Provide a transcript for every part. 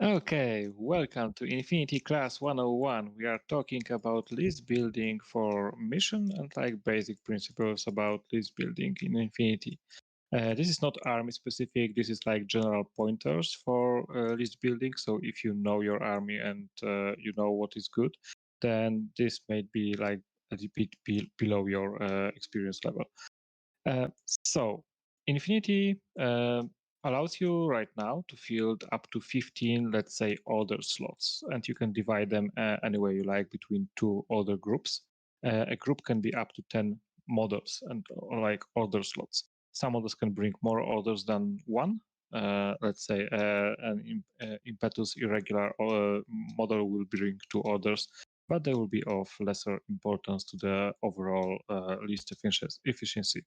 Okay, welcome to Infinity Class 101. We are talking about list building for mission and basic principles about list building in Infinity. This is not army specific, this is general pointers for list building. So if you know your army and you know what is good, then this may be a bit below your experience level. So Infinity allows you right now to field up to 15, let's say, order slots, and you can divide them any way you like between two order groups. A group can be up to 10 models and order slots. Some models can bring more orders than one. Let's say an impetus irregular model will bring two orders, but they will be of lesser importance to the overall list efficiency.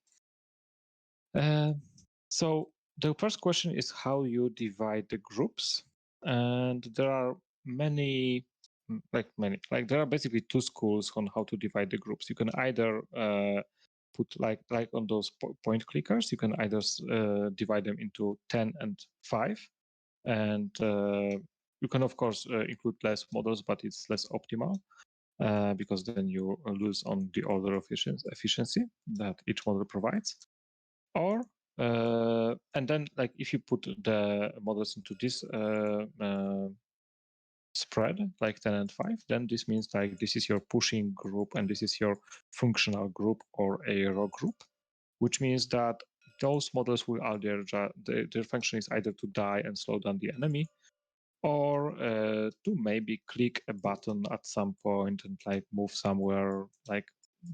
So the first question is how you divide the groups, and there are many, there are basically two schools on how to divide the groups. You can either put like on those point clickers, you can either divide them into 10 and 5, and you can of course include less models, but it's less optimal. Because then you lose on the order of efficiency that each model provides. Or and then if you put the models into this spread, like 10 and 5, then this means this is your pushing group and this is your functional group or a raw group, which means that those models will either their function is either to die and slow down the enemy, or to maybe click a button at some point and move somewhere.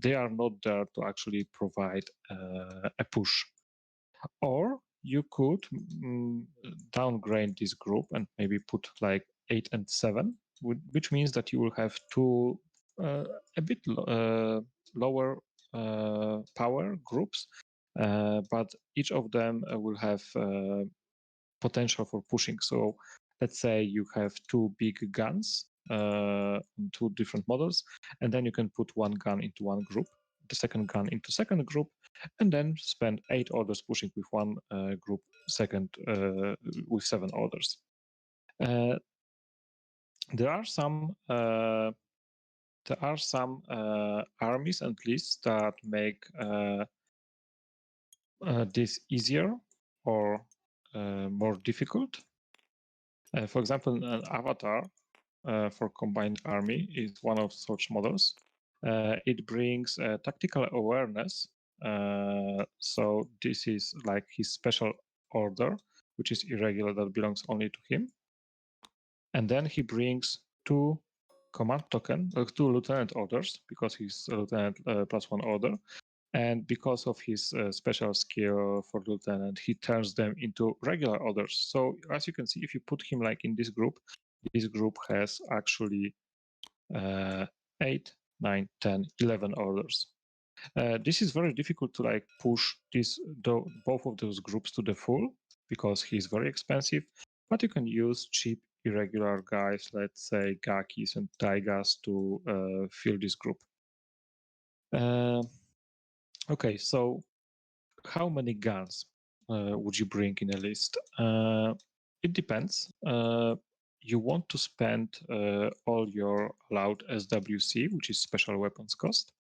They are not there to actually provide a push. Or you could downgrade this group and maybe put 8 and 7, which means that you will have two a bit lower power groups, but each of them will have potential for pushing. So let's say you have two big guns, two different models, and then you can put one gun into one group, the second gun into second group, and then spend 8 orders pushing with one group, second with 7 orders. There are some armies and lists that make this easier or more difficult. For example, an avatar for combined army is one of such models. It brings tactical awareness. So this is his special order, which is irregular, that belongs only to him. And then he brings 2 command token, 2 lieutenant orders, because he's a lieutenant +1 order. And because of his special skill for lieutenant, he turns them into regular orders. So as you can see, if you put him in this group has actually 8, 9, 10, 11 orders. This is very difficult to push both of those groups to the full, because he's very expensive, but you can use cheap irregular guys, let's say Gakis and Taigas, to fill this group. Okay, so how many guns would you bring in a list? It depends. You want to spend all your allowed SWC, which is special weapons cost.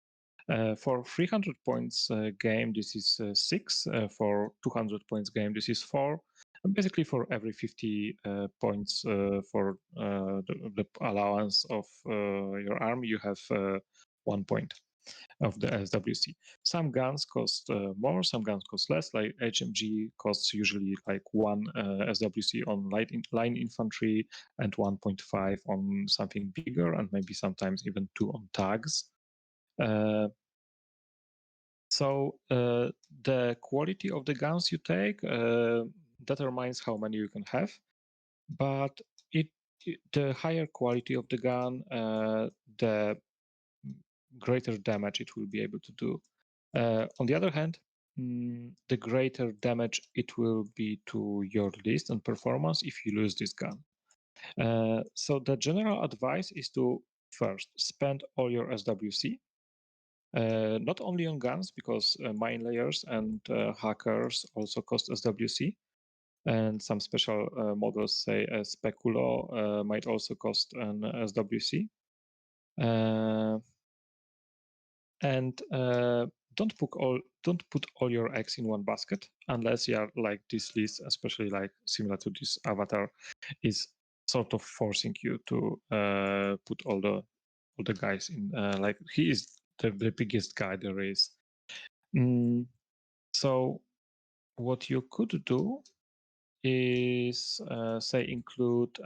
For 300 points game, this is 6. For 200 points game, this is 4. And basically, for every 50 points for the allowance of your army, you have 1 point of the SWC. Some guns cost more, some guns cost less. Like HMG costs usually 1 SWC on line infantry and 1.5 on something bigger, and maybe sometimes even 2 on tags. So the quality of the guns you take determines how many you can have, but the higher quality of the gun, the greater damage it will be able to do. On the other hand, the greater damage it will be to your list and performance if you lose this gun. So the general advice is to first spend all your SWC, not only on guns, because mine layers and hackers also cost SWC, And some special models, say Speculo, might also cost an SWC. And don't put all your eggs in one basket unless you are like this list, especially like similar to this avatar, is sort of forcing you to put all the guys in. Like he is the biggest guy there is. So what you could do is say include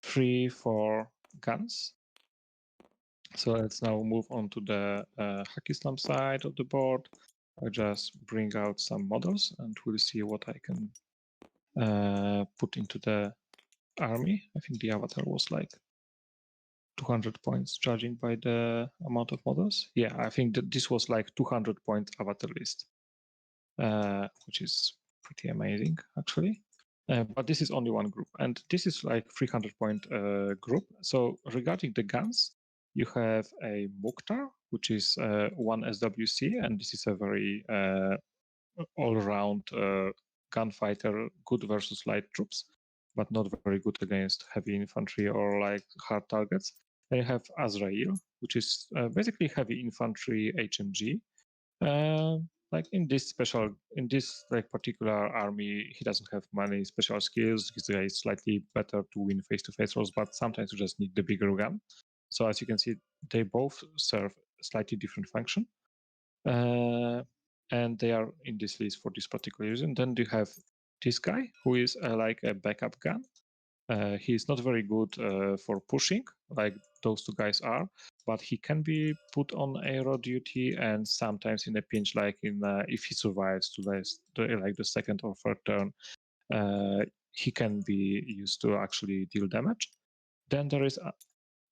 3 for guns. So let's now move on to the Hackislam side of the board. I just bring out some models and we'll see what I can put into the army. I think the avatar was like 200 points, judging by the amount of models. Yeah, I think that this was like 200 point avatar list, which is pretty amazing actually. But this is only one group, and this is like 300 point group. So regarding the guns, you have a Mukhtar, which is one SWC, and this is a very all-round gunfighter, good versus light troops, but not very good against heavy infantry or like hard targets. Then you have Azrael, which is basically heavy infantry HMG. Like in this like particular army, he doesn't have many special skills. He's slightly better to win face-to-face rolls, but sometimes you just need the bigger gun. So as you can see, they both serve slightly different function. And they are in this list for this particular reason. Then you have this guy who is like a backup gun. He is not very good for pushing, like those two guys are, but he can be put on aero duty, and sometimes in a pinch, like in if he survives to the second or third turn, he can be used to actually deal damage. Then there is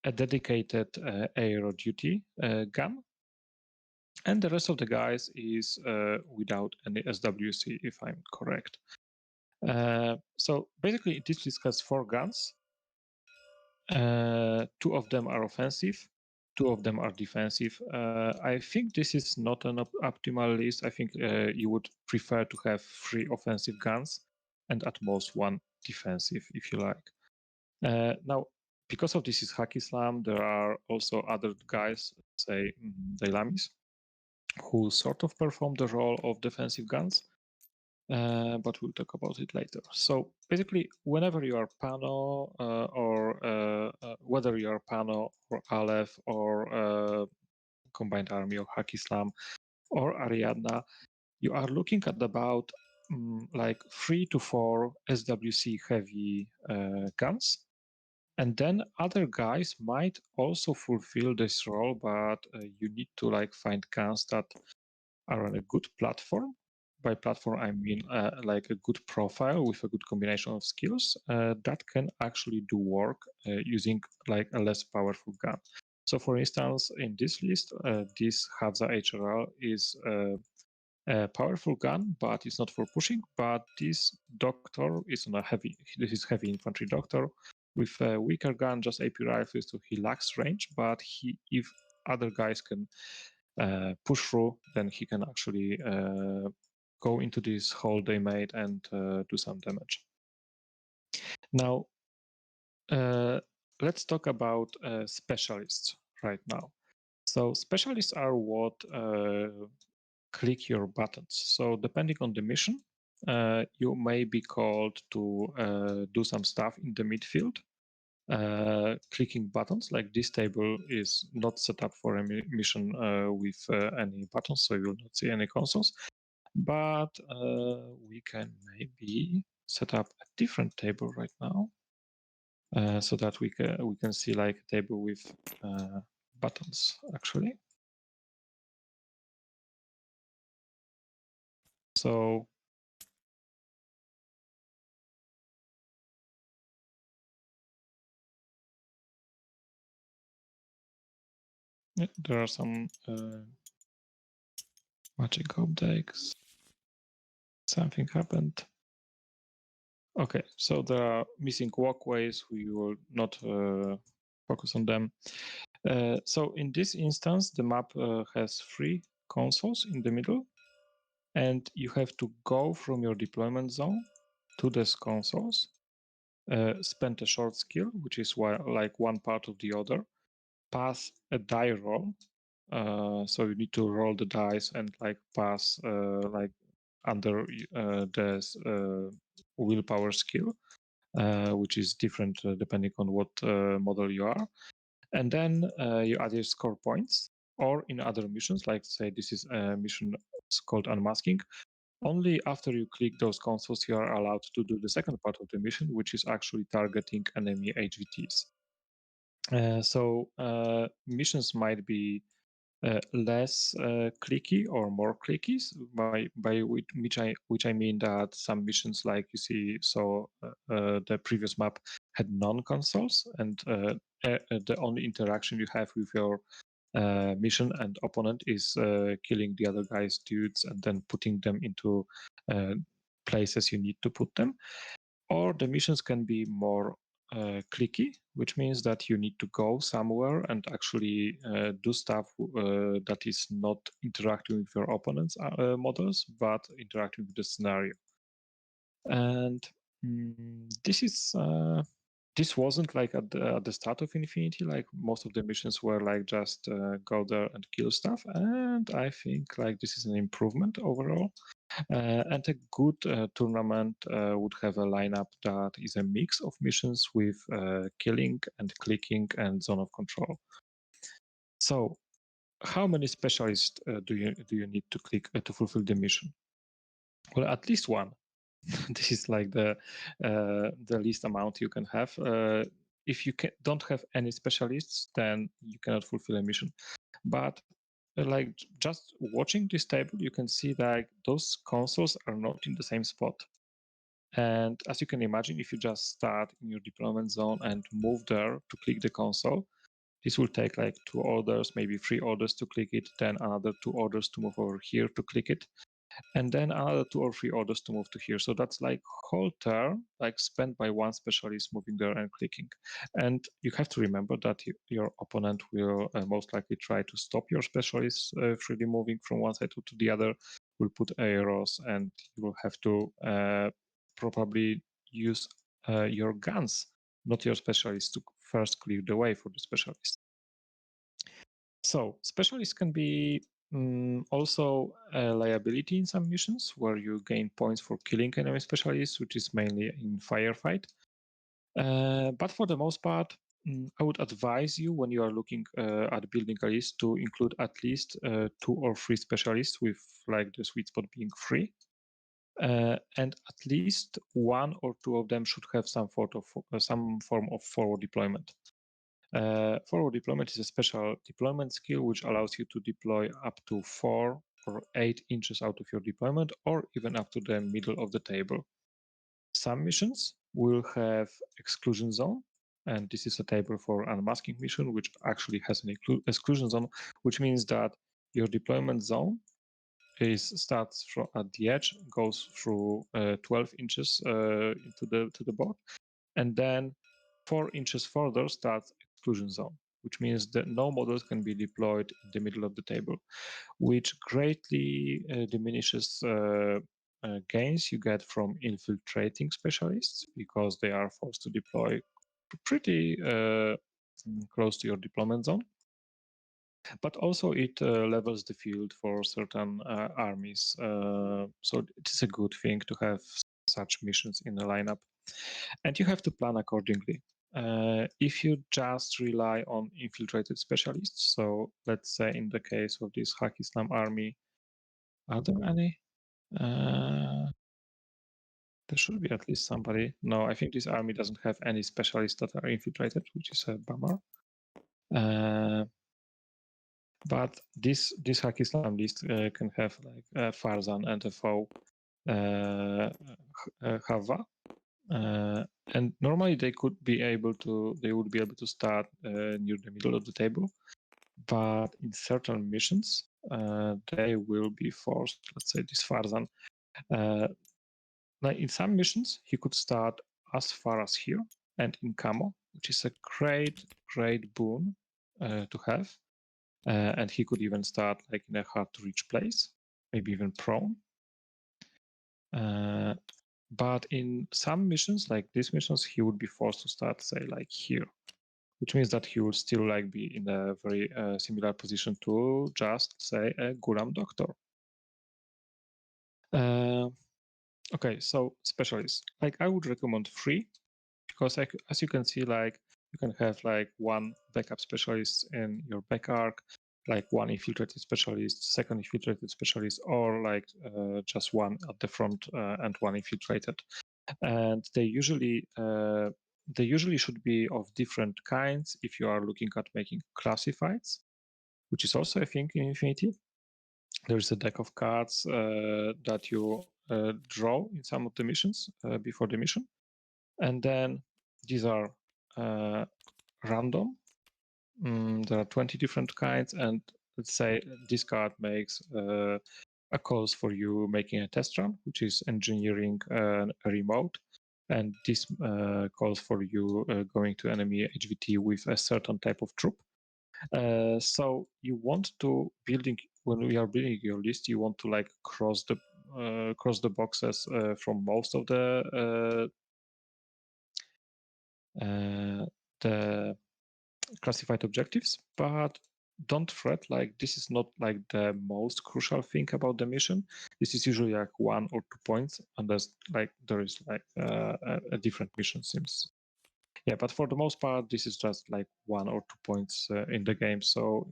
a dedicated aero duty gun, and the rest of the guys is without any SWC, if I'm correct. So basically, this list has 4 guns. 2 of them are offensive, 2 of them are defensive. I think this is not an optimal list. I think you would prefer to have 3 offensive guns and at most 1 defensive, if you like. Now, because of this is Hackislam, there are also other guys, say Dailamis, who sort of perform the role of defensive guns. But we'll talk about it later. So basically, whenever you are Pano or whether you are Pano or Aleph or Combined Army or Hackislam or Ariadna, you are looking at about like 3 to 4 SWC heavy guns. And then other guys might also fulfill this role, but you need to like find guns that are on a good platform. By platform, I mean like a good profile with a good combination of skills that can actually do work using like a less powerful gun. So for instance, in this list, this Hadza HRL is a powerful gun, but it's not for pushing. But this doctor is on this is heavy infantry doctor with a weaker gun, just AP rifles, so he lacks range, but if other guys can push through, then he can actually go into this hole they made and do some damage. Now, let's talk about specialists right now. So specialists are what click your buttons. So depending on the mission, you may be called to do some stuff in the midfield. Clicking buttons, like this table is not set up for a mission with any buttons, so you will not see any consoles. But we can maybe set up a different table right now, so that we can see like a table with buttons actually. So there are some magic objects. Something happened. Okay, so there are missing walkways. We will not focus on them. So in this instance, the map has 3 consoles in the middle, and you have to go from your deployment zone to these consoles, spend a short skill, which is like one part of the other, pass a die roll. So you need to roll the dice and like pass like under the willpower skill, which is different depending on what model you are. And then you add your score points, or in other missions, like say this is a mission called Unmasking. Only after you click those consoles, you are allowed to do the second part of the mission, which is actually targeting enemy HVTs. So missions might be less clicky or more clicky, by which I mean that some missions, like you see, so the previous map had non-consoles, and the only interaction you have with your mission and opponent is killing the other guy's dudes and then putting them into places you need to put them. Or the missions can be more clicky, which means that you need to go somewhere and actually do stuff that is not interacting with your opponent's models, but interacting with the scenario. And this wasn't like at the start of Infinity. Like most of the missions were like just go there and kill stuff. And I think like this is an improvement overall. And a good tournament would have a lineup that is a mix of missions with killing and clicking and zone of control. So, how many specialists do you need to click to fulfill the mission? Well, at least one. This is like the least amount you can have. If you don't have any specialists, then you cannot fulfill a mission. But like just watching this table, you can see that those consoles are not in the same spot. And as you can imagine, if you just start in your deployment zone and move there to click the console, this will take like 2 orders, maybe 3 orders to click it, then another 2 orders to move over here to click it, and then another 2 or 3 orders to move to here. So that's like whole turn like spent by one specialist moving there and clicking. And you have to remember that your opponent will most likely try to stop your specialist freely moving from one side to the other, will put arrows, and you will have to probably use your guns, not your specialists, to first clear the way for the specialist. So specialists can be also a liability in some missions where you gain points for killing enemy specialists, which is mainly in firefight. But for the most part, I would advise you when you are looking at building a list to include at least 2 or 3 specialists, with like the sweet spot being 3. And at least 1 or 2 of them should have some form of forward deployment. Forward deployment is a special deployment skill which allows you to deploy up to 4 or 8 inches out of your deployment, or even up to the middle of the table. Some missions will have exclusion zone, and this is a table for Unmasking mission, which actually has an exclusion zone, which means that your deployment zone starts at the edge, goes through 12 inches to the board, and then 4 inches further starts exclusion zone, which means that no models can be deployed in the middle of the table, which greatly diminishes gains you get from infiltrating specialists, because they are forced to deploy pretty close to your deployment zone. But also it levels the field for certain armies. So it is a good thing to have such missions in the lineup. And you have to plan accordingly. If you just rely on infiltrated specialists, so let's say in the case of this Haq Islam army, are there any? There should be at least somebody. No, I think this army doesn't have any specialists that are infiltrated, which is a bummer. But this Haq Islam list can have like Perzan and a foe Hava. And normally they would be able to start near the middle of the table, but in certain missions they will be forced. Let's say this Perzan. Like in some missions, he could start as far as here and in camo, which is a great boon to have. And he could even start like in a hard to reach place, maybe even prone. But in some missions, like these missions, he would be forced to start, say, like here, which means that he would still like be in a very similar position to just say a Gulam Doctor. Okay, so specialists. Like I would recommend 3 because as you can see, like you can have like 1 backup specialist in your back arc, like 1 infiltrated specialist, 2nd infiltrated specialist, or like just 1 at the front and 1 infiltrated. And they usually should be of different kinds if you are looking at making classifieds, which is also a thing in Infinity. There's a deck of cards that you draw in some of the missions before the mission, and then these are random. There are 20 different kinds, and let's say this card makes a calls for you making a test run, which is engineering a remote, and this calls for you going to enemy HVT with a certain type of troop. So you want to when we are building your list, you want to like cross the boxes from most of the classified objectives, but don't fret, like this is not like the most crucial thing about the mission. This is usually like 1 or 2 points, unless like there is like a different mission seems. Yeah, but for the most part, this is just like 1 or 2 points in the game. So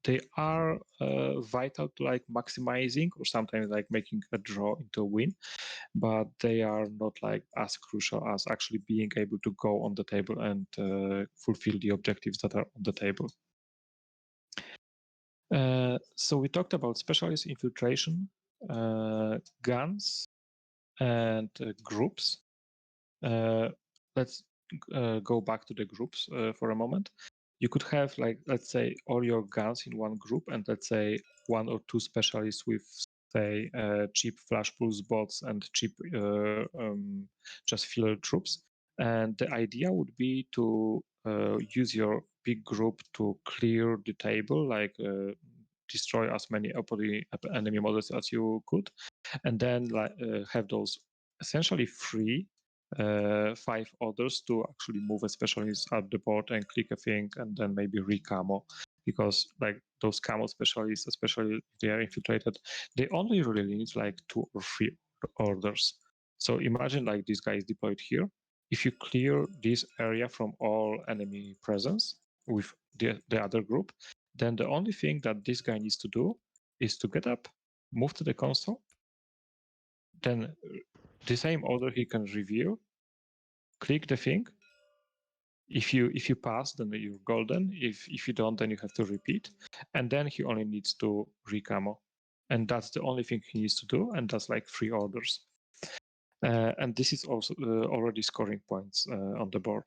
they are vital to like maximizing or sometimes like making a draw into a win, but they are not like as crucial as actually being able to go on the table and fulfill the objectives that are on the table. So we talked about specialist infiltration, guns, and groups. Let's go back to the groups for a moment. You could have, like, let's say, all your guns in one group, and let's say 1 or 2 specialists with, say, cheap flash pulse bots and cheap just filler troops. And the idea would be to use your big group to clear the table, like destroy as many enemy models as you could, and then like have those essentially free 5 others to actually move a specialist at the board and click a thing and then maybe re-camo, because like those camo specialists, especially if they are infiltrated, they only really need like 2 or 3 orders. So imagine like this guy is deployed here. If you clear this area from all enemy presence with the other group, then the only thing that this guy needs to do is to get up, move to the console, then the same order he can reveal, click the thing. If you pass, then you're golden. If you don't, then you have to repeat. And then he only needs to recamo. And that's the only thing he needs to do, and that's like 3 orders. And this is also already scoring points on the board.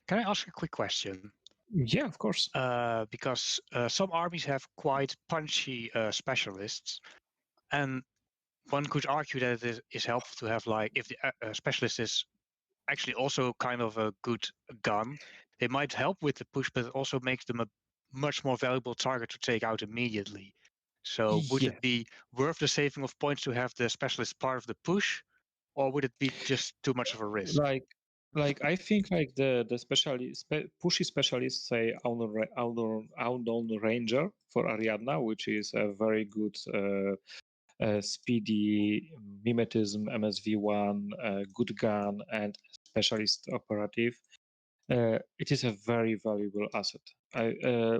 Can I ask a quick question? Yeah, of course. Because some armies have quite punchy specialists, and one could argue that it is helpful to have, like, if the specialist is actually also kind of a good gun, they might help with the push, but it also makes them a much more valuable target to take out immediately. So would it be worth the saving of points to have the specialist part of the push, or would it be just too much of a risk? Like I think like the pushy specialists, say unknown ranger for Ariadna, which is a very good speedy mimetism MSV1 good gun and specialist operative. It is a very valuable asset.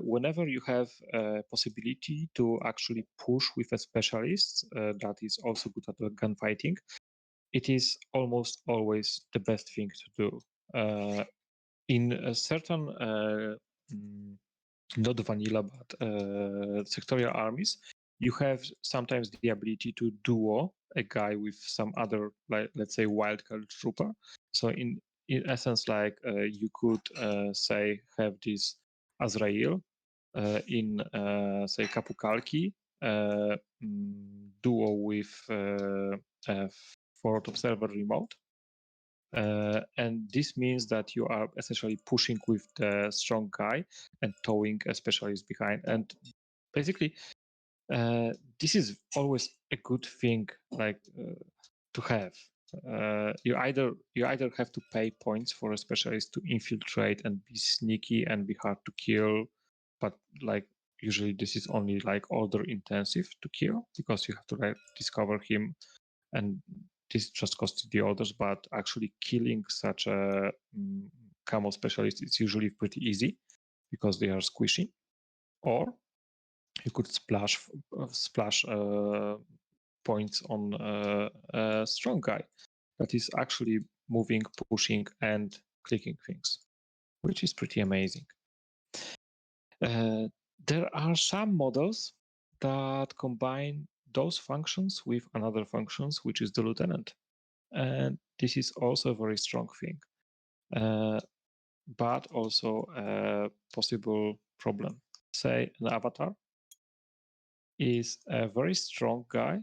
Whenever you have a possibility to actually push with a specialist that is also good at gunfighting, it is almost always the best thing to do. In a certain, not vanilla, but sectorial armies, you have sometimes the ability to duo a guy with some other, like let's say, wildcard trooper. So in essence, like you could say have this Azrael in say Kapukalki duo with Forward Observer remote. And this means that you are essentially pushing with the strong guy and towing a specialist behind. And basically, this is always a good thing. Like to have. You either have to pay points for a specialist to infiltrate and be sneaky and be hard to kill, but like usually this is only like order intensive to kill because you have to like discover him, and this just costs the orders. But actually killing such a camo specialist is usually pretty easy because they are squishy. Or you could splash points on a strong guy that is actually moving, pushing, and clicking things, which is pretty amazing. There are some models that combine those functions with another functions, which is the lieutenant. And this is also a very strong thing, but also a possible problem. Say an avatar is a very strong guy,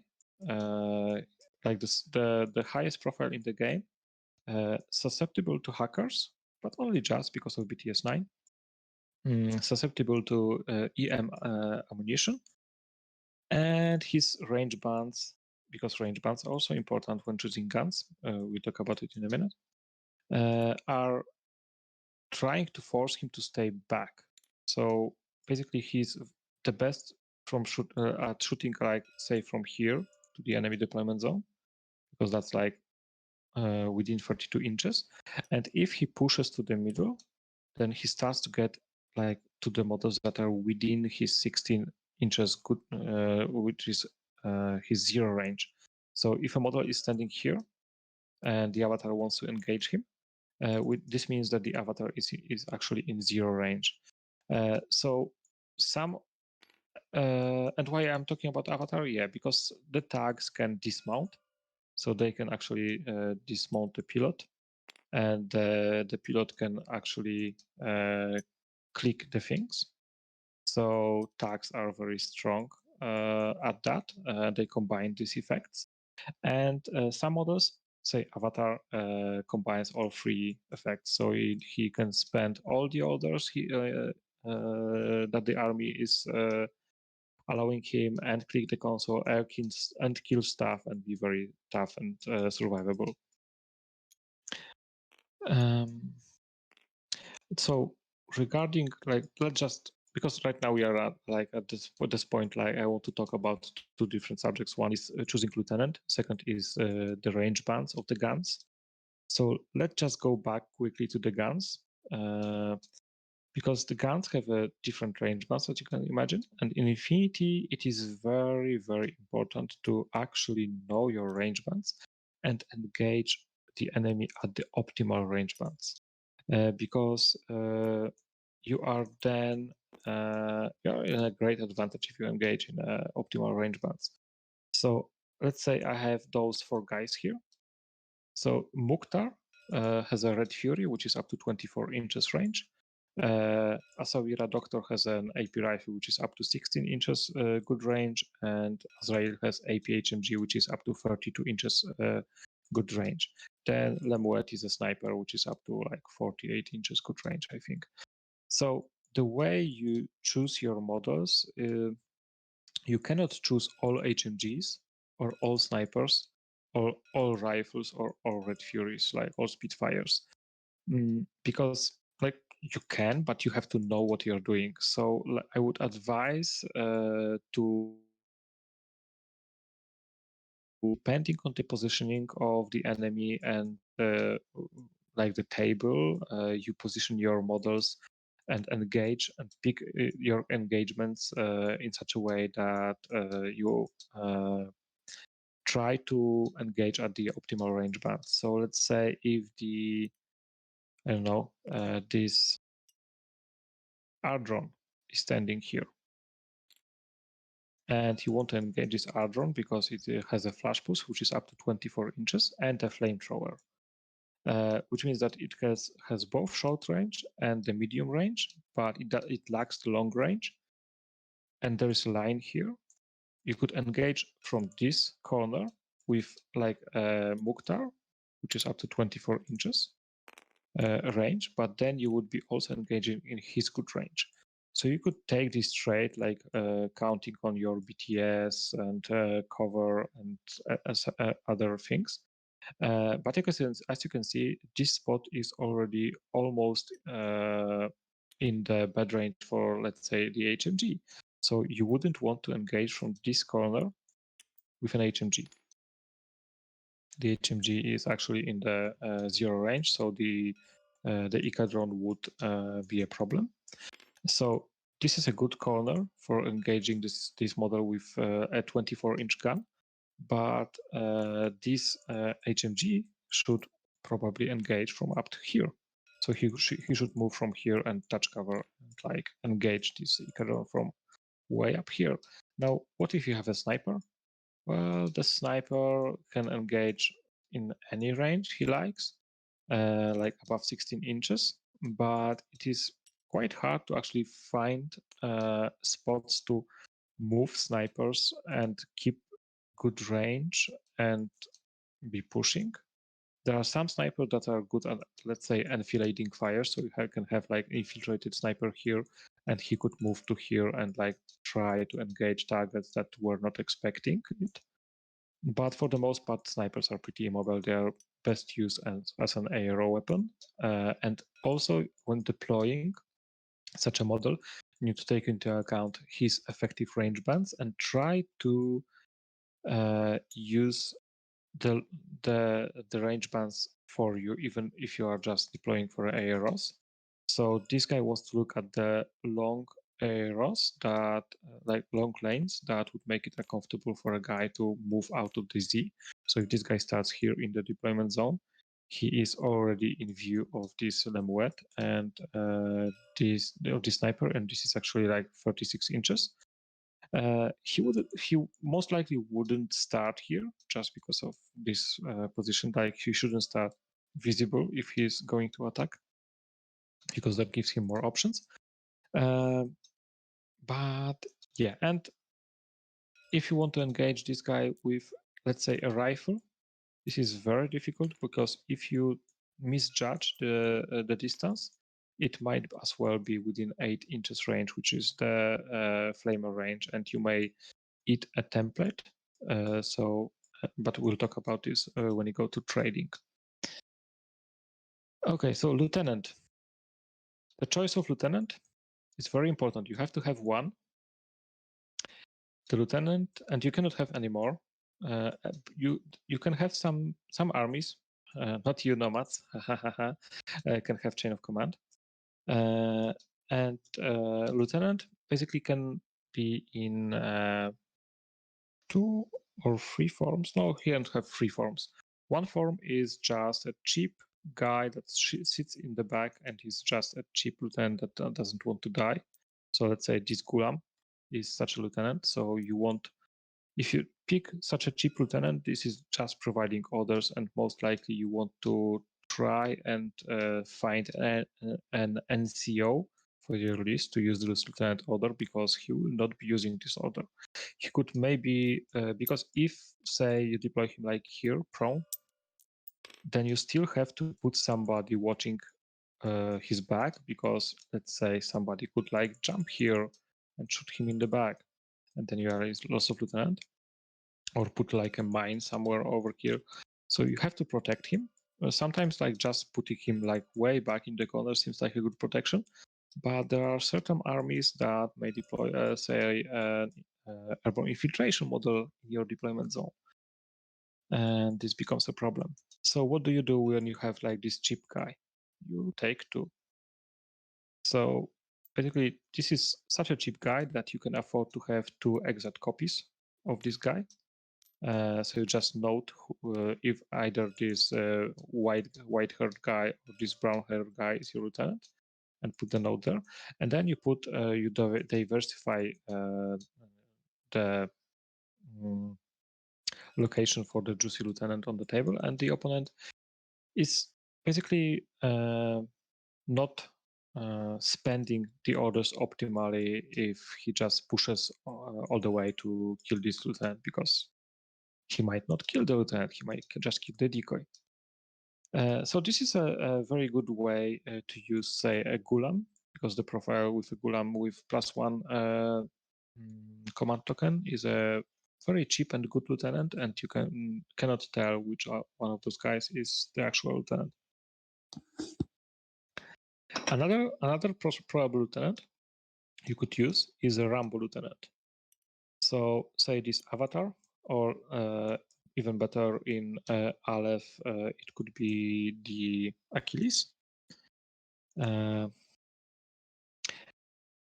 like the highest profile in the game, susceptible to hackers, but only just because of BTS 9, susceptible to EM ammunition, and his range bands, because range bands are also important when choosing guns, we'll talk about it in a minute, are trying to force him to stay back. So basically he's the best from at shooting, like say from here to the enemy deployment zone, because that's like within 32 inches. And if he pushes to the middle, then he starts to get like to the models that are within his 16 inches, which is his 0 range. So if a model is standing here and the avatar wants to engage him, this means that the avatar is actually in 0 range. So some and why I'm talking about avatar? Yeah, because the tags can dismount, so they can actually dismount the pilot, and the pilot can actually click the things. So tags are very strong at that. They combine these effects, and some models, say Avatar, combines all three effects. So he can spend all the orders that the army is allowing him, and click the console and kill stuff and be very tough and survivable. So regarding like, let's just, because right now we are at this point, like I want to talk about two different subjects. One is choosing lieutenant. Second is the range bands of the guns. So let's just go back quickly to the guns, because the guns have a different range bands, as you can imagine. And in Infinity, it is very, very important to actually know your range bands and engage the enemy at the optimal range bands. Because you are then you're in a great advantage if you engage in optimal range bands. So let's say I have those 4 guys here. So Mukhtar has a Red Fury, which is up to 24 inches range. Asawira Doctor has an AP rifle, which is up to 16 inches good range, and Azrael has AP HMG, which is up to 32 inches good range. Then Lemuet is a sniper, which is up to like 48 inches good range, I think. So the way you choose your models, you cannot choose all HMGs or all snipers or all rifles or all Red Furies, like all Spitfires, because like you can, but you have to know what you're doing. So I would advise to, depending on the positioning of the enemy and like the table, you position your models and engage and pick your engagements in such a way that you try to engage at the optimal range band. So let's say if the, I don't know, this Ardron is standing here, and you want to engage this Ardron because it has a flash push, which is up to 24 inches, and a flamethrower, which means that it has both short range and the medium range, but it lacks the long range. And there is a line here. You could engage from this corner with like Mukhtar, which is up to 24 inches range, but then you would be also engaging in his good range. So you could take this trade like counting on your BTS and cover and other things. But as you can see, this spot is already almost in the bad range for, let's say, the HMG. So you wouldn't want to engage from this corner with an HMG. The HMG is actually in the 0 range, so the ICA drone would be a problem. So this is a good corner for engaging this model with a 24-inch gun, but this HMG should probably engage from up to here. So he should move from here and touch cover and like engage this ICA drone from way up here. Now, what if you have a sniper? Well, the sniper can engage in any range he likes, like above 16 inches, but it is quite hard to actually find spots to move snipers and keep good range and be pushing. There are some snipers that are good at, let's say, enfilading fire, so you can have like infiltrated sniper here, and he could move to here and like try to engage targets that were not expecting it. But for the most part, snipers are pretty immobile. They are best used as an ARO weapon. And also, when deploying such a model, you need to take into account his effective range bands and try to use the range bands for you, even if you are just deploying for AROs. So this guy wants to look at the long arrows that like long lanes that would make it uncomfortable for a guy to move out of the Z. So if this guy starts here in the deployment zone, he is already in view of this Lemuet and this sniper, and this is actually like 36 inches. He most likely wouldn't start here just because of this position. Like he shouldn't start visible if he's going to attack, because that gives him more options. But yeah, and if you want to engage this guy with, let's say, a rifle, this is very difficult because if you misjudge the distance, it might as well be within 8 inches range, which is the flamer range, and you may eat a template. But we'll talk about this when you go to trading. Okay, so lieutenant. The choice of lieutenant is very important. You have to have one. The lieutenant, and you cannot have any more. You can have some armies, not you nomads, can have chain of command. And lieutenant basically can be in 2 or 3 forms. No, he can't have 3 forms. One form is just a cheap guy that sits in the back and he's just a cheap lieutenant that doesn't want to die. So let's say this Gulam is such a lieutenant. So you want, if you pick such a cheap lieutenant, this is just providing orders, and most likely you want to try and find an NCO for your list to use this lieutenant order, because he will not be using this order. He could maybe, because if, say, you deploy him like here, prone, then you still have to put somebody watching his back, because let's say somebody could like jump here and shoot him in the back, and then you are a loss of lieutenant, or put like a mine somewhere over here. So you have to protect him. Sometimes like just putting him like way back in the corner seems like a good protection, but there are certain armies that may deploy, say, airborne infiltration model in your deployment zone, and this becomes a problem. So what do you do when you have like this cheap guy? You take 2. So basically, this is such a cheap guy that you can afford to have 2 exact copies of this guy. So you just note if either this white-haired guy or this brown-haired guy is your lieutenant, and put the note there. And then you put you diversify the location for the juicy lieutenant on the table, and the opponent is basically not spending the orders optimally if he just pushes all the way to kill this lieutenant, because he might not kill the lieutenant, he might just kill the decoy. So this is a very good way to use, say, a Gulam, because the profile with a Gulam with +1 command token is a very cheap and good lieutenant, and you cannot tell which one of those guys is the actual lieutenant. Another probable lieutenant you could use is a Rambo lieutenant. So say this avatar, or even better in Aleph, it could be the Achilles.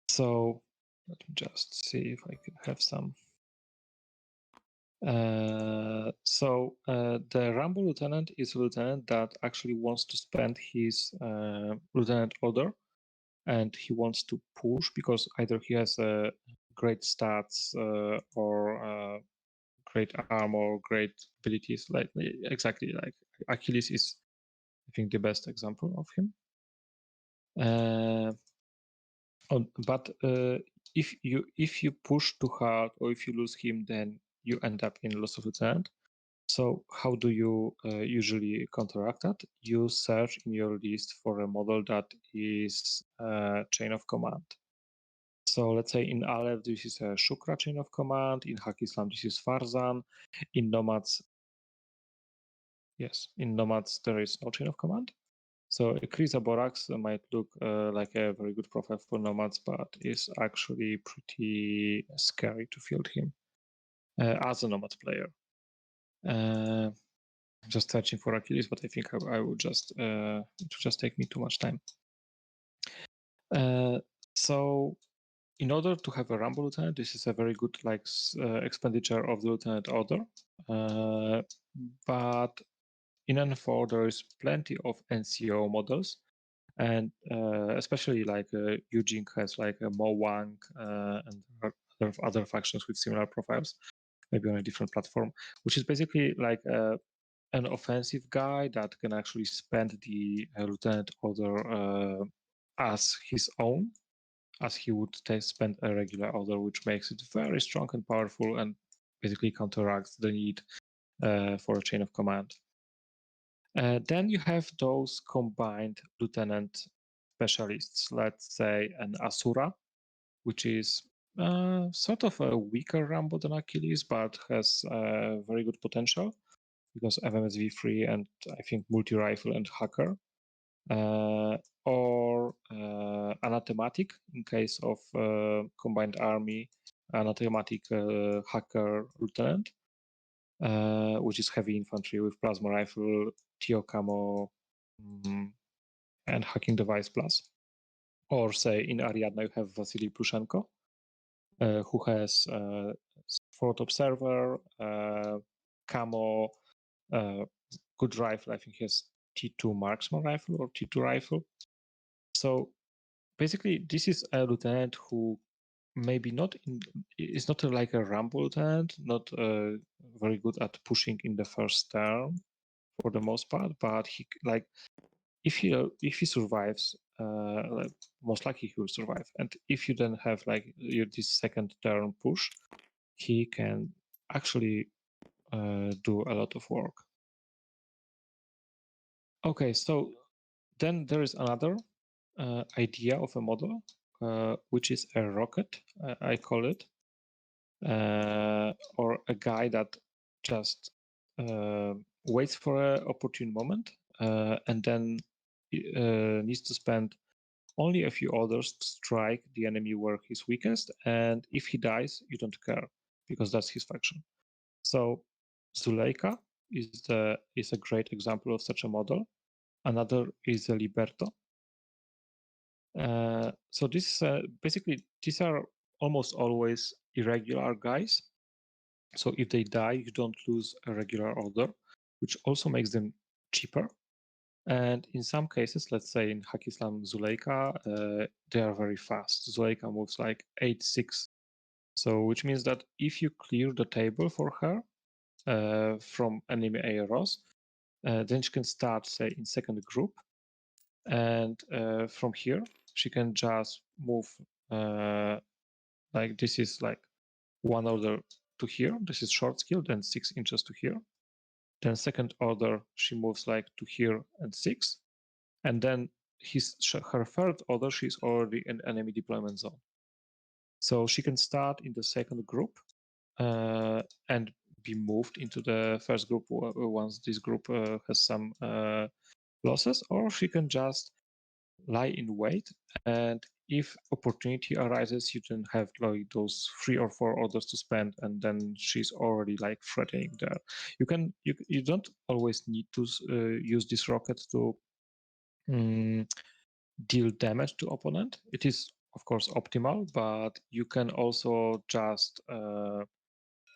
So let me just see if I can have some. The Rambo lieutenant is a lieutenant that actually wants to spend his lieutenant order, and he wants to push because either he has great stats or great armor, great abilities. Like exactly like Achilles is, I think, the best example of him. But if you push too hard or if you lose him, then you end up in loss of lieutenant. So how do you usually counteract that? You search in your list for a model that is chain of command. So let's say in Aleph, this is a Shukra chain of command. In Hak Islam, this is Perzan. In Nomads, yes, in Nomads, there is no chain of command. So Krisa Borax might look like a very good profile for Nomads, but is actually pretty scary to field him as a Nomad player. Just searching for Achilles, but I think I would just it would just take me too much time. So in order to have a Rambo lieutenant, this is a very good expenditure of the lieutenant order. But in N4 there is plenty of NCO models, and especially like Eugene has like a Mo Wang and other factions with similar profiles, maybe on a different platform, which is basically like an offensive guy that can actually spend the lieutenant order as his own, as he would spend a regular order, which makes it very strong and powerful and basically counteracts the need for a chain of command. Then you have those combined lieutenant specialists, let's say an Asura, which is sort of a weaker Rambo than Achilles, but has very good potential because FMS V3 and I think multi-rifle and hacker. Or anathematic in case of combined army, anathematic hacker lieutenant, which is heavy infantry with plasma rifle, Tio camo, and hacking device plus. Or say in Ariadna you have Vasily Plushenko, who has Fort Observer, camo, good rifle. I think he has T2 marksman rifle or T2 rifle. So basically, this is a lieutenant who maybe is not like a Rambo lieutenant, not very good at pushing in the first turn for the most part, but he like if he survives, most likely he will survive. And if you then have like this second turn push, he can actually do a lot of work. Okay, so then there is another idea of a model, which is a rocket, I call it, or a guy that just waits for an opportune moment and then needs to spend only a few orders to strike the enemy where he's weakest. And if he dies, you don't care because that's his faction. So Zuleika is a great example of such a model. Another is a Liberto. So this basically these are almost always irregular guys. So if they die, you don't lose a regular order, which also makes them cheaper. And in some cases, let's say in Hak Islam Zuleika, they are very fast. Zuleika moves like 8-6. So which means that if you clear the table for her from enemy AROs, then she can start, say, in second group. And from here, she can just move like this is like one order to here. This is short skill, then 6 inches to here. Then second order, she moves like to here and 6. And then her third order, she's already in enemy deployment zone. So she can start in the second group and be moved into the first group once this group has some losses, or she can just lie in wait, and if opportunity arises, you can have like those 3 or 4 orders to spend, and then she's already like threatening there. You don't always need to use this rocket to deal damage to opponent. It is of course optimal, but you can also just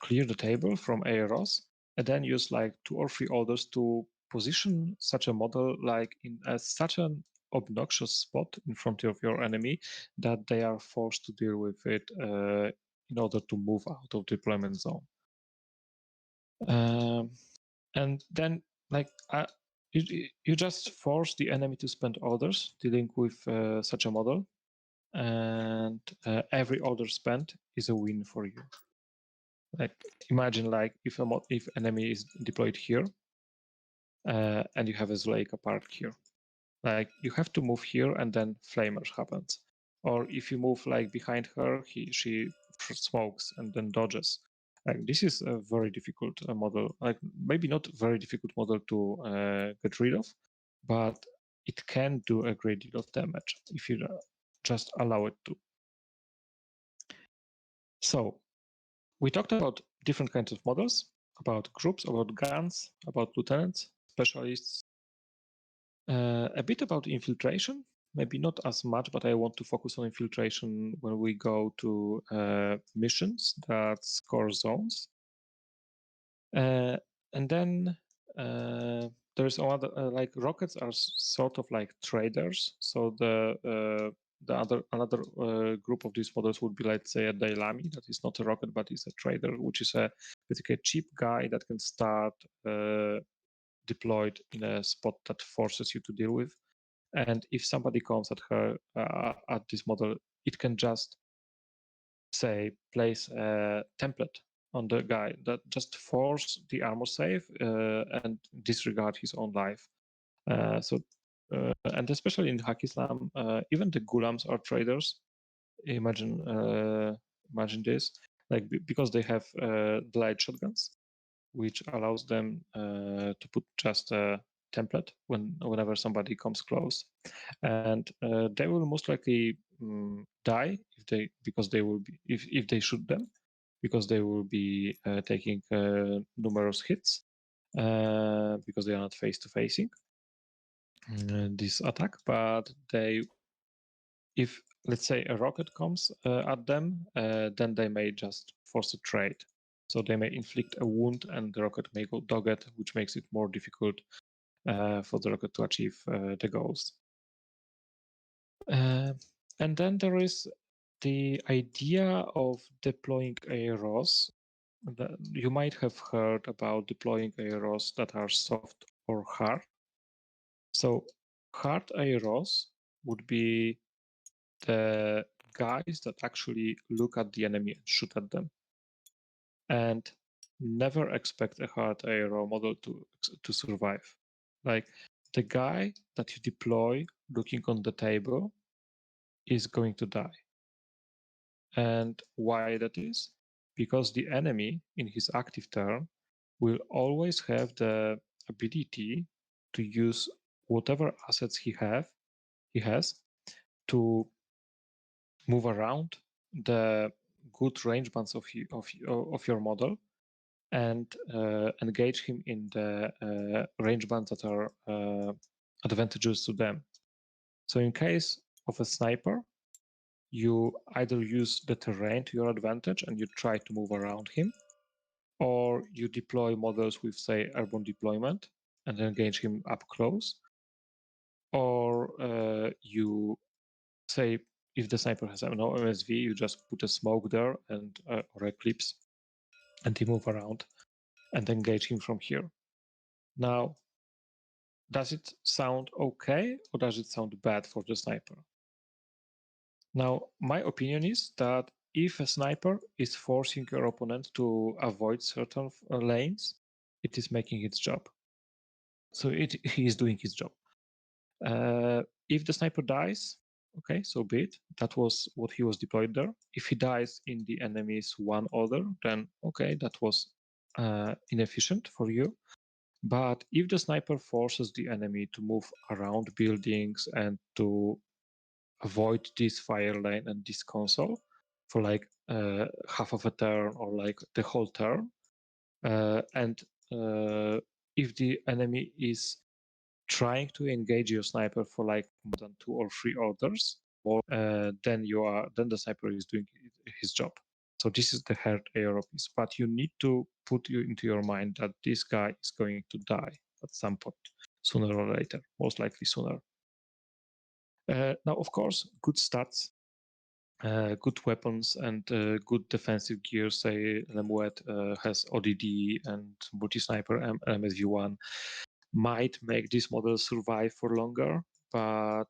clear the table from AROS and then use like 2 or 3 orders to position such a model like in such an obnoxious spot in front of your enemy that they are forced to deal with it in order to move out of deployment zone. And then like you just force the enemy to spend orders dealing with such a model, and every order spent is a win for you. Like imagine like if enemy is deployed here and you have a Zuleika parked here, like you have to move here and then flamers happens, or if you move like behind her, she smokes and then dodges. Like this is a very difficult model, like maybe not very difficult model to get rid of, but it can do a great deal of damage if you just allow it to. So we talked about different kinds of models, about groups, about guns, about lieutenants, specialists, a bit about infiltration, maybe not as much, but I want to focus on infiltration when we go to missions that score zones. And then there's another, like rockets are sort of like traders. So another group of these models would be, let's say, a Dailami that is not a rocket but is a trader, which is basically a cheap guy that can start deployed in a spot that forces you to deal with. And if somebody comes at her at this model, it can just say place a template on the guy that just force the armor save and disregard his own life. And especially in Hack Islam, even the Gulams are traders. Imagine this, like because they have delayed shotguns, which allows them to put just a template whenever somebody comes close, and they will most likely die because they will be if they shoot them, because they will be taking numerous hits because they are not face to facing this attack. But if let's say a rocket comes at them, then they may just force a trade. So they may inflict a wound and the rocket may go dogged, which makes it more difficult for the rocket to achieve the goals. And then there is the idea of deploying AROS. You might have heard about deploying AROS that are soft or hard. So hard AROS would be the guys that actually look at the enemy and shoot at them, and never expect a hard ARO model to survive. Like the guy that you deploy looking on the table is going to die. And why that is? Because the enemy in his active turn will always have the ability to use whatever assets he has to move around the good range bands of your model and engage him in the range bands that are advantageous to them. So in case of a sniper, you either use the terrain to your advantage and you try to move around him, or you deploy models with, say, airborne deployment and engage him up close, or you say if the sniper has no MSV, you just put a smoke there and or eclipse, and you move around and engage him from here. Now, does it sound okay or does it sound bad for the sniper? Now, my opinion is that if a sniper is forcing your opponent to avoid certain lanes, it is making its job. So he is doing his job. If the sniper dies, okay, so be it. That was what he was deployed there. If he dies in the enemy's one order, then okay, that was inefficient for you. But if the sniper forces the enemy to move around buildings and to avoid this fire lane and this console for like half of a turn or like the whole turn, and if the enemy is trying to engage your sniper for like more than 2 or 3 orders, or then the sniper is doing his job. So this is the hard ARO piece, but you need to put you into your mind that this guy is going to die at some point, sooner or later, most likely sooner. Now, of course, good stats, good weapons, and good defensive gear. Say Lemuet has ODD and multi-sniper MSV1 might make this model survive for longer, but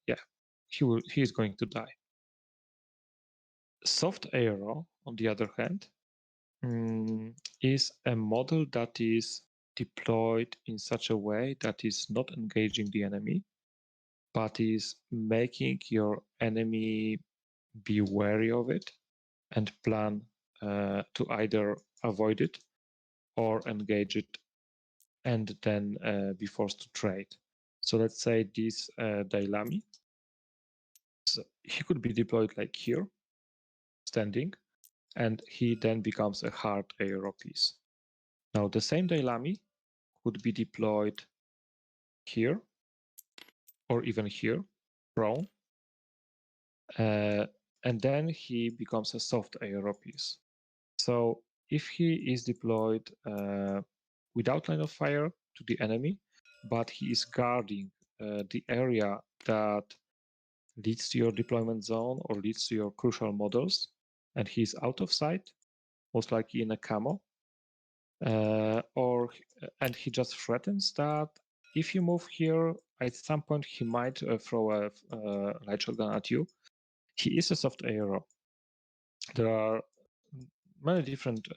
yeah, he is going to die. Soft ARO, on the other hand, is a model that is deployed in such a way that is not engaging the enemy, but is making your enemy be wary of it and plan to either avoid it or engage it and then be forced to trade. So let's say this Dailami, so he could be deployed like here, standing, and he then becomes a hard ARO piece. Now the same Dailami could be deployed here or even here, prone, and then he becomes a soft ARO piece. So if he is deployed without line of fire to the enemy, but he is guarding the area that leads to your deployment zone or leads to your crucial models, and he's out of sight, most likely in a camo, and he just threatens that if you move here, at some point he might throw a light shotgun at you. He is a soft ARO. There are many different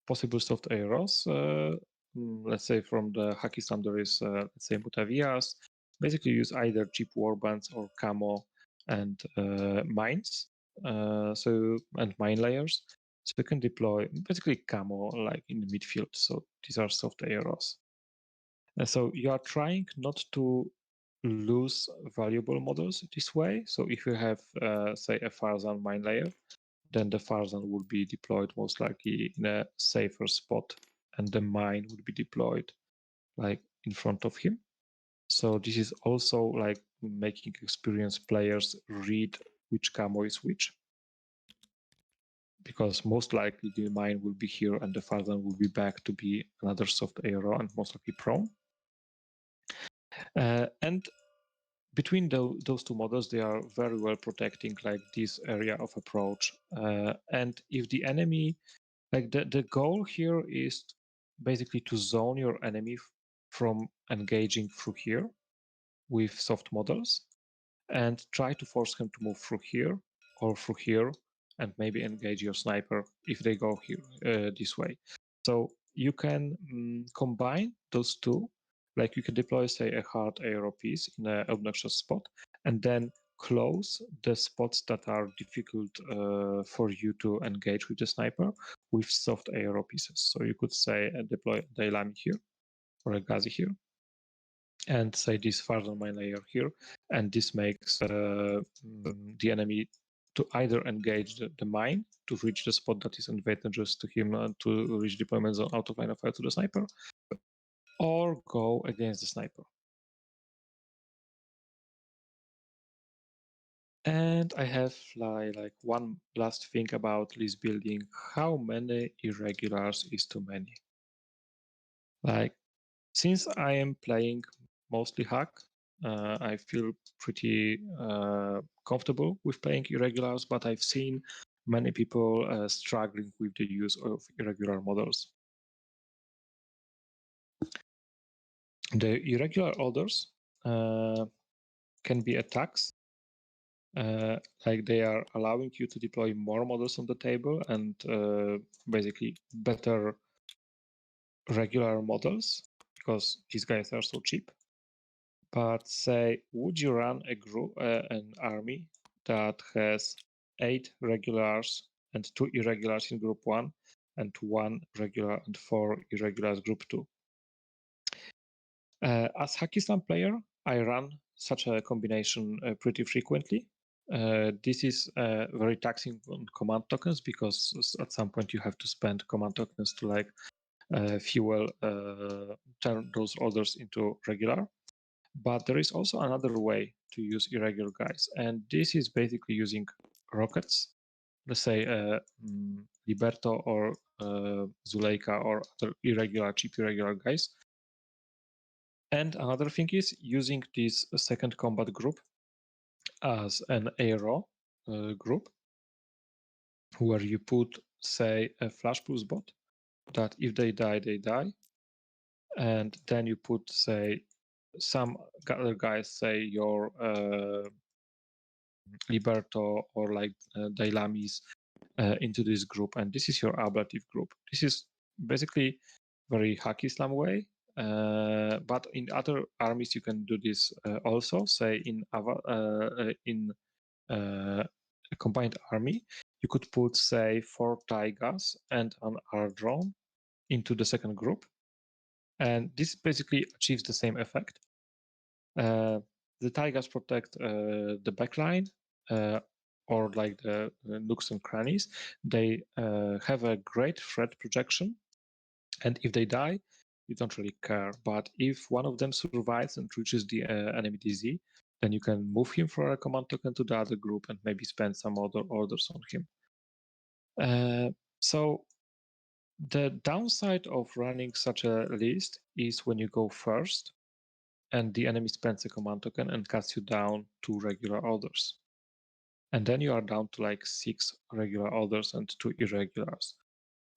possible soft AROs. Let's say from the Hakislam there is, let's say, Mutavias. Basically use either cheap warbands or camo and mines. And mine layers. So you can deploy basically camo like in the midfield. So these are soft AROs. So you are trying not to lose valuable models this way. So if you have, say, a Perzan mine layer, then the Perzan would be deployed most likely in a safer spot, and the mine would be deployed like in front of him. So this is also like making experienced players read which camo is which, because most likely the mine will be here and the Perzan will be back to be another soft ARO and most likely prone. And between those two models, they are very well protecting like this area of approach. And if the enemy, like the goal here is basically to zone your enemy from engaging through here with soft models and try to force him to move through here or through here and maybe engage your sniper if they go here this way. So you can combine those two, like you can deploy, say, a hard ARO piece in an obnoxious spot and then close the spots that are difficult for you to engage with the sniper with soft ARO pieces. So you could say deploy a Dailami here or a Gazi here and say this Perzan mine layer here, and this makes the enemy to either engage the mine to reach the spot that is advantageous to him to reach deployment zone out of line of fire to the sniper, or go against the sniper. And I have like one last thing about list building. How many irregulars is too many? Like, since I am playing mostly hack, I feel pretty comfortable with playing irregulars, but I've seen many people struggling with the use of irregular models. The irregular orders can be attacks, like they are allowing you to deploy more models on the table and basically better regular models because these guys are so cheap. But say, would you run a group, an army that has 8 regulars and 2 irregulars in group 1, and 1 regular and 4 irregulars group 2? As Hackislam player, I run such a combination pretty frequently. This is very taxing on command tokens, because at some point you have to spend command tokens to like fuel, turn those orders into regular. But there is also another way to use irregular guys, and this is basically using rockets. Let's say Liberto or Zuleika or other cheap irregular guys. And another thing is using this second combat group as an ARO group, where you put, say, a flash pulse bot that if they die, they die. And then you put, say, some other guys, say your Liberto or like Dailamis into this group. And this is your ablative group. This is basically very hacky Islam way. But in other armies, you can do this also. Say in a combined army, you could put, say, 4 Taigas and an R drone into the second group, and this basically achieves the same effect. The Taigas protect the backline, or like the nooks and crannies. They have a great threat projection, and if they die, you don't really care. But if one of them survives and reaches the enemy DZ, then you can move him for a command token to the other group and maybe spend some other orders on him. So the downside of running such a list is when you go first and the enemy spends a command token and cuts you down 2 regular orders. And then you are down to like 6 regular orders and 2 irregulars,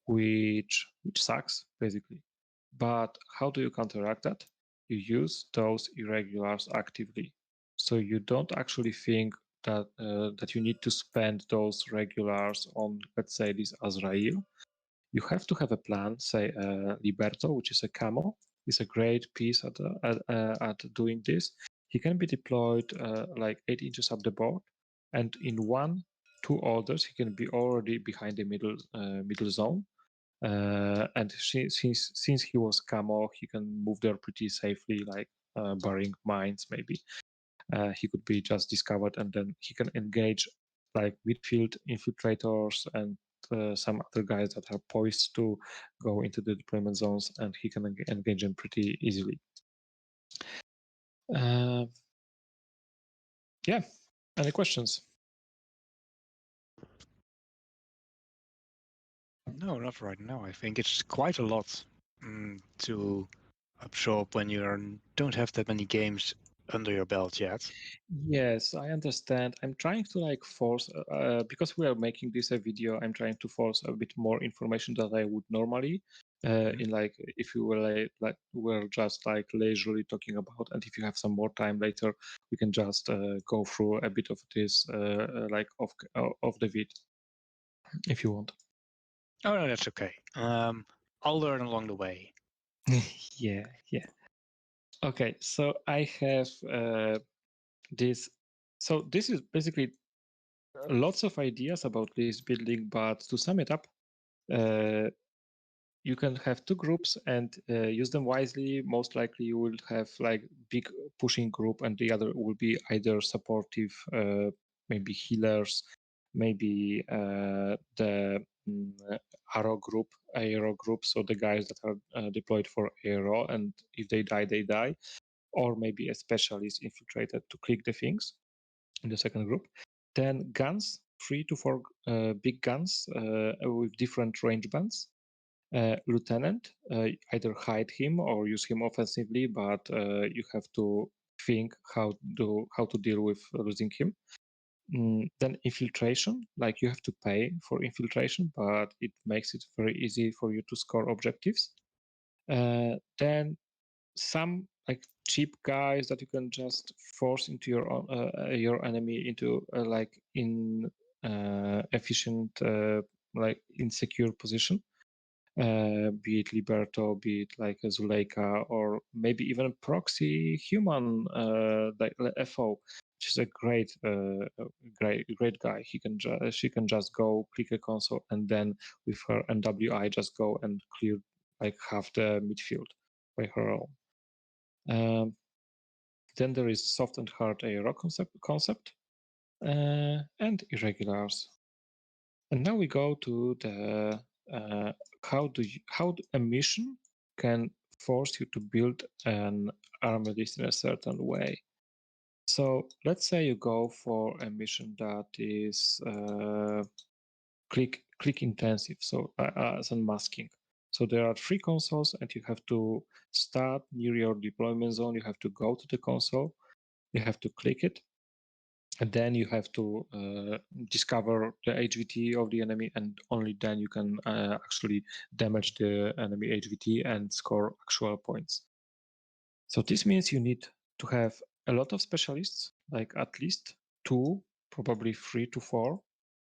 which sucks, basically. But how do you counteract that? You use those irregulars actively. So you don't actually think that that you need to spend those regulars on, let's say, this Azrael. You have to have a plan. Say Liberto, which is a camo, is a great piece at doing this. He can be deployed like 8 inches up the board, and in 1-2 orders he can be already behind the middle zone. And since he was camo, he can move there pretty safely, like barring mines maybe. He could be just discovered, and then he can engage like midfield infiltrators and some other guys that are poised to go into the deployment zones, and he can engage them pretty easily. Yeah, any questions? No, not right now. I think it's quite a lot to absorb when you don't have that many games under your belt yet. Yes, I understand. I'm trying to like force, because we are making this a video, I'm trying to force a bit more information that I would normally in like if you were like we're just like leisurely talking about, and if you have some more time later, we can just go through a bit of this like of the vid if you want. Oh no, that's okay. I'll learn along the way. Yeah. Okay, so I have this. So this is basically lots of ideas about list building, but to sum it up, you can have 2 groups and use them wisely. Most likely you will have like big pushing group, and the other will be either supportive, maybe healers, maybe the ARO group, so the guys that are deployed for ARO, and if they die, they die, or maybe a specialist infiltrated to click the things in the second group. Then guns, 3 to 4 big guns with different range bands. Lieutenant, either hide him or use him offensively, but you have to think how to deal with losing him. Then infiltration, like you have to pay for infiltration, but it makes it very easy for you to score objectives. Then some like cheap guys that you can just force into your enemy into like in efficient like insecure position. be it Liberto, be it like a Zuleika, or maybe even proxy human like FO, which is a great guy. She can just go click a console and then with her NWI just go and clear like half the midfield by her own. Then there is soft and hard ARO concept and irregulars. And now we go to the how a mission can force you to build an army list in a certain way. So let's say you go for a mission that is click intensive, so as unmasking. So there are 3 consoles, and you have to start near your deployment zone. You have to go to the console. You have to click it, and then you have to discover the HVT of the enemy, and only then you can actually damage the enemy HVT and score actual points. So this means you need to have a lot of specialists, like at least 2, probably 3 to 4,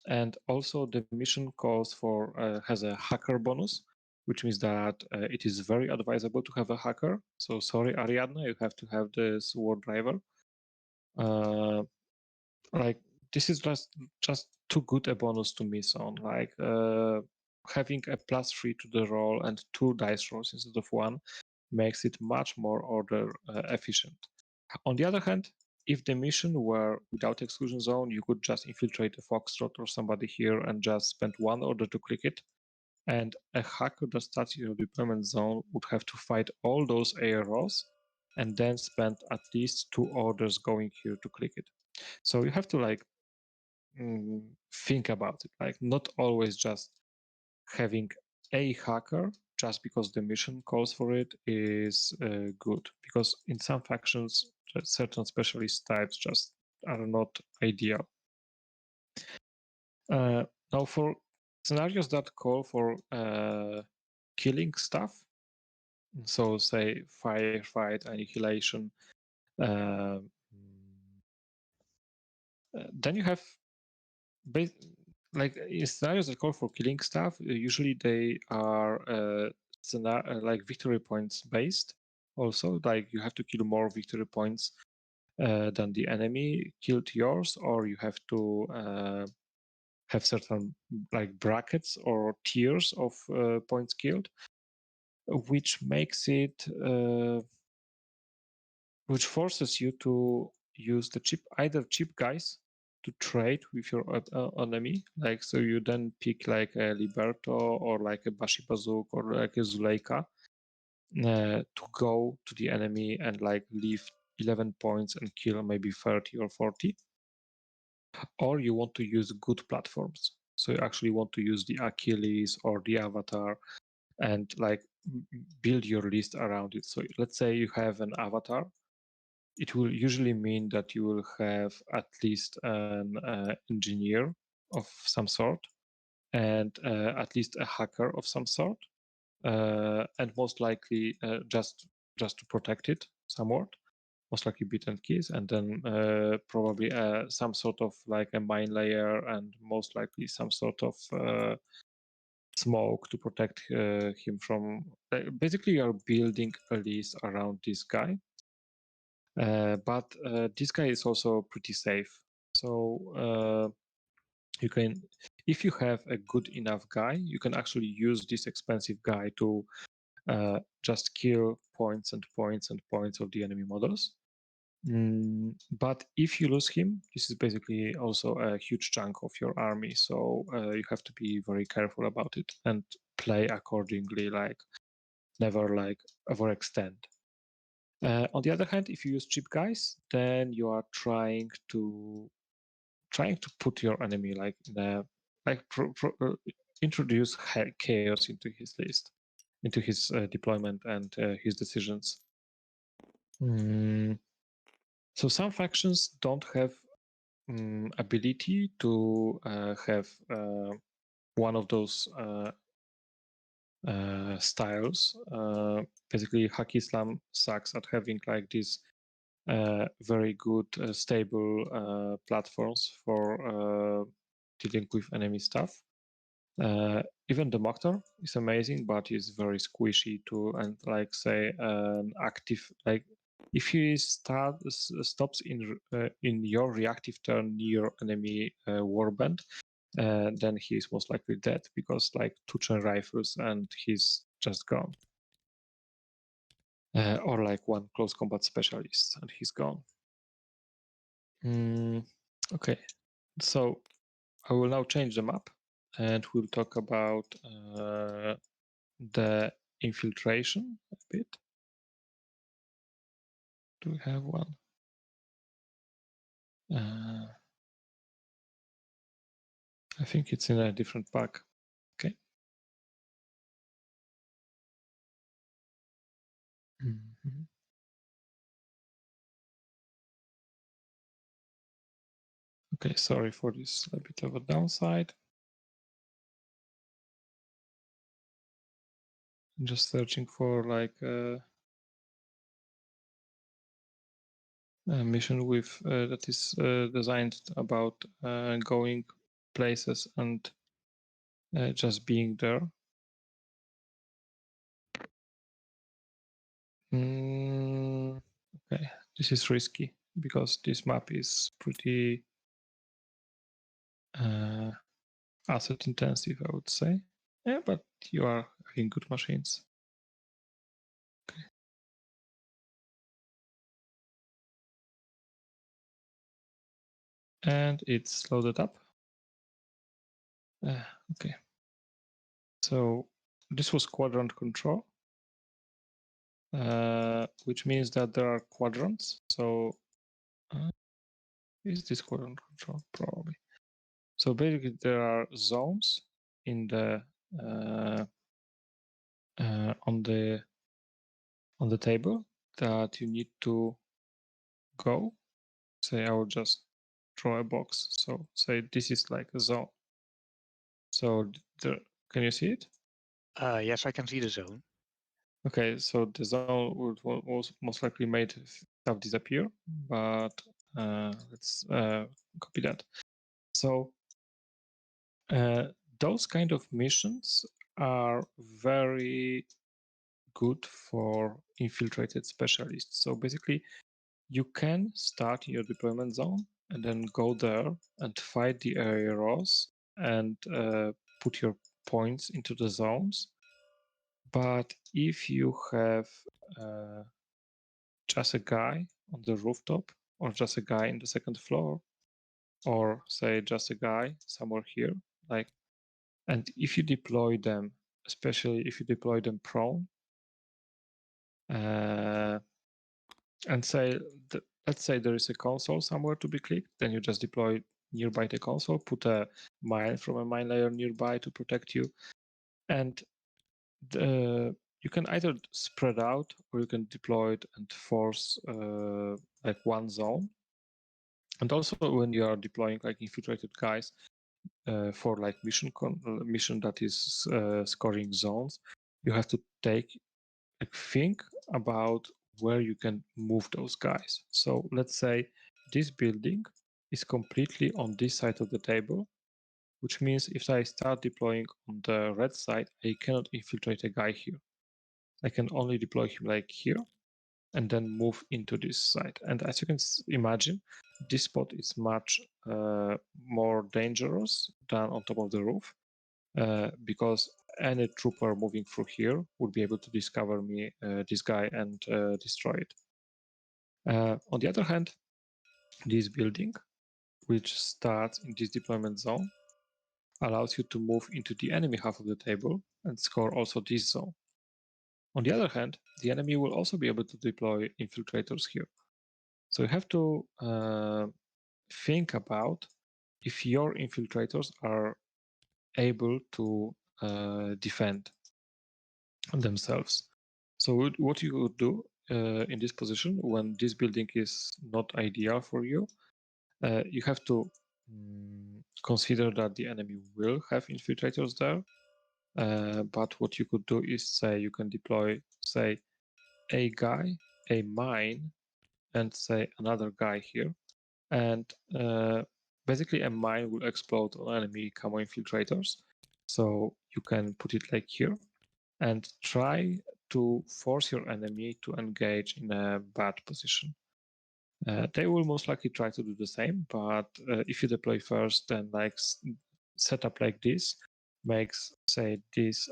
and also the mission calls for has a hacker bonus, which means that it is very advisable to have a hacker. So sorry, Ariadna, you have to have this war driver. Like this is just too good a bonus to miss on. Like having a +3 to the roll and 2 dice rolls instead of 1 makes it much more order efficient. On the other hand, if the mission were without exclusion zone, you could just infiltrate a foxtrot or somebody here and just spend 1 order to click it. And a hacker that starts your deployment zone would have to fight all those AROs and then spend at least 2 orders going here to click it. So you have to like think about it, like not always just having a hacker just because the mission calls for it is good, because in some factions certain specialist types just are not ideal. Now for scenarios that call for killing stuff, so say firefight, annihilation, then you have like in scenarios that call for killing stuff, usually they are like victory points based. Also, like you have to kill more victory points than the enemy killed yours, or you have to have certain like brackets or tiers of points killed, which makes it which forces you to use the either cheap guys to trade with your enemy. Like, so you then pick like a Liberto or like a Bashi Bazook or like a Zuleika to go to the enemy and like leave 11 points and kill maybe 30 or 40. Or you want to use good platforms. So you actually want to use the Achilles or the Avatar and like build your list around it. So let's say you have an Avatar. It will usually mean that you will have at least an engineer of some sort and at least a hacker of some sort, and most likely just to protect it somewhat, most likely bit and keys, and then probably some sort of like a mine layer, and most likely some sort of smoke to protect him from. Basically, you're building a list around this guy. But this guy is also pretty safe. So you can, if you have a good enough guy, you can actually use this expensive guy to just kill points and points and points of the enemy models. But if you lose him, this is basically also a huge chunk of your army. So you have to be very careful about it and play accordingly, like never like overextend. On the other hand, if you use cheap guys, then you are trying to put your enemy like in a like introduce chaos into his list, into his deployment and his decisions. So some factions don't have ability to have one of those styles. Basically, Hack Islam sucks at having like this very good stable platforms for dealing with enemy stuff. Even the Motor is amazing, but is very squishy too. And like say an active, like if he stops in your reactive turn near enemy warband, then he is most likely dead because like 2-chain rifles and he's just gone. Or like one close combat specialist and he's gone. Okay, so I will now change the map and we'll talk about the infiltration a bit. Do we have one? I think it's in a different pack. Okay. Mm-hmm. Okay, sorry for this a bit of a downside. I'm just searching for like a mission with that is designed about going places and just being there. Okay, this is risky because this map is pretty asset intensive, I would say. Yeah, but you are having good machines. Okay. And it's loaded up. Okay. So this was quadrant control, which means that there are quadrants. So is this quadrant control? Probably. So basically there are zones in the on the table that you need to go. Say I will just draw a box. So say this is like a zone. So can you see it? Yes, I can see the zone. Okay, so the zone would most likely made stuff disappear, but let's copy that. So those kind of missions are very good for infiltrated specialists. So basically, you can start in your deployment zone and then go there and fight the aeros and put your points into the zones. But if you have just a guy on the rooftop or just a guy in the second floor, or say just a guy somewhere here, like, and if you deploy them, especially if you deploy them prone, and say, let's say there is a console somewhere to be clicked, then you just deploy nearby the console, put a mine from a mine layer nearby to protect you, and you can either spread out or you can deploy it and force like one zone. And also when you are deploying like infiltrated guys for like mission that is scoring zones, you have to think about where you can move those guys. So let's say this building is completely on this side of the table, which means if I start deploying on the red side, I cannot infiltrate a guy here. I can only deploy him like here and then move into this side. And as you can imagine, this spot is much more dangerous than on top of the roof because any trooper moving through here would be able to discover me, this guy, and destroy it. On the other hand, this building, which starts in this deployment zone, allows you to move into the enemy half of the table and score also this zone. On the other hand, the enemy will also be able to deploy infiltrators here. So you have to think about if your infiltrators are able to defend themselves. So what you would do in this position when this building is not ideal for you, you have to consider that the enemy will have infiltrators there. But what you could do is say you can deploy, say, a guy, a mine, and say another guy here. And basically a mine will explode on enemy camo infiltrators. So you can put it like here and try to force your enemy to engage in a bad position. They will most likely try to do the same, but if you deploy first, then like setup like this makes, say, this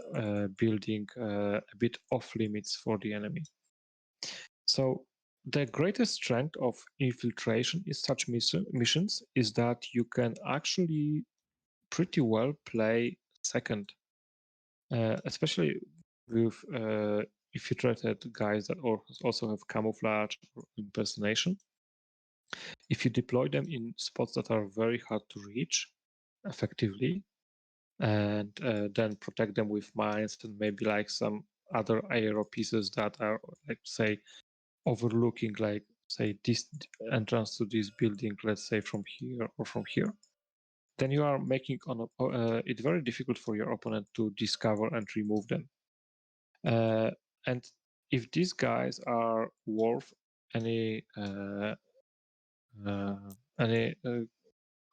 building a bit off limits for the enemy. So the greatest strength of infiltration in such missions is that you can actually pretty well play second, especially with infiltrated guys that also have camouflage or impersonation. If you deploy them in spots that are very hard to reach effectively, and then protect them with mines and maybe like some other aero pieces that are, like, say, overlooking, like, say, this entrance to this building, let's say from here or from here, then you are making it very difficult for your opponent to discover and remove them. And if these guys are worth any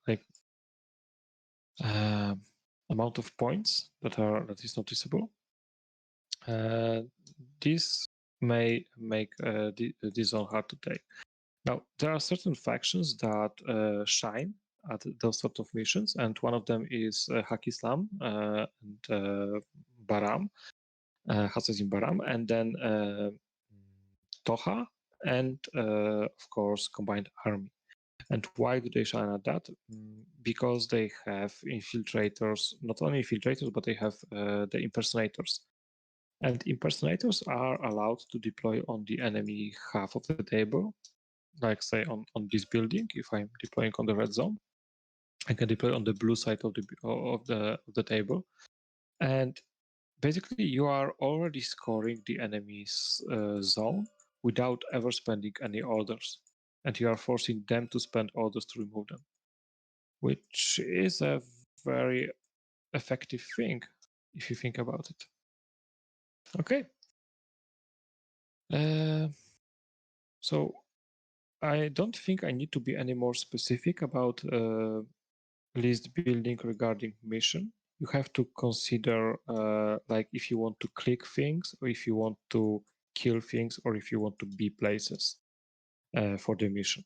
like amount of points that is noticeable, this may make this zone hard to take. Now, there are certain factions that shine at those sort of missions, and one of them is Haq Islam and Baram, Hassazin Baram, and then Toha, and of course, Combined Army. And why do they shine at that? Because they have infiltrators, not only infiltrators, but they have the impersonators. And impersonators are allowed to deploy on the enemy half of the table, like say on this building. If I'm deploying on the red zone, I can deploy on the blue side of the table. And basically, you are already scoring the enemy's zone without ever spending any orders. And you are forcing them to spend orders to remove them, which is a very effective thing if you think about it. Okay. So I don't think I need to be any more specific about list building regarding mission. You have to consider like if you want to click things, or if you want to kill things, or if you want to be places for the mission.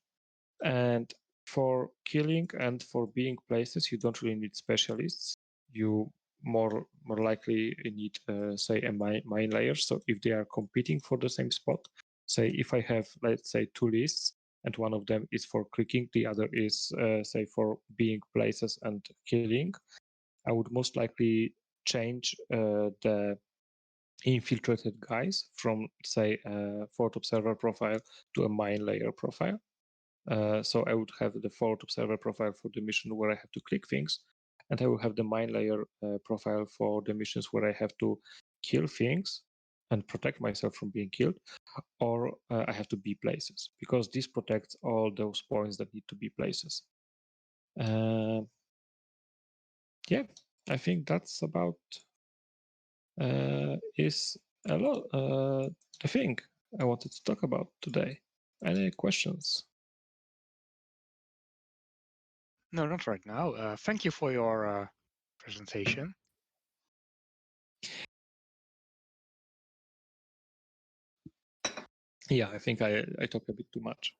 And for killing and for being places, you don't really need specialists. You more likely need, say, a mine layer. So if they are competing for the same spot, say if I have, let's say, two lists, and one of them is for clicking, the other is, say, for being places and killing, I would most likely change the infiltrated guys from, say, a forward observer profile to a mine layer profile. So I would have the forward observer profile for the mission where I have to click things, and I will have the mine layer profile for the missions where I have to kill things and protect myself from being killed, or I have to be places, because this protects all those points that need to be places. Yeah, I think that's about is a lot the thing I wanted to talk about today. Any questions? No, not right now. Thank you for your presentation. Yeah, I think I talked a bit too much.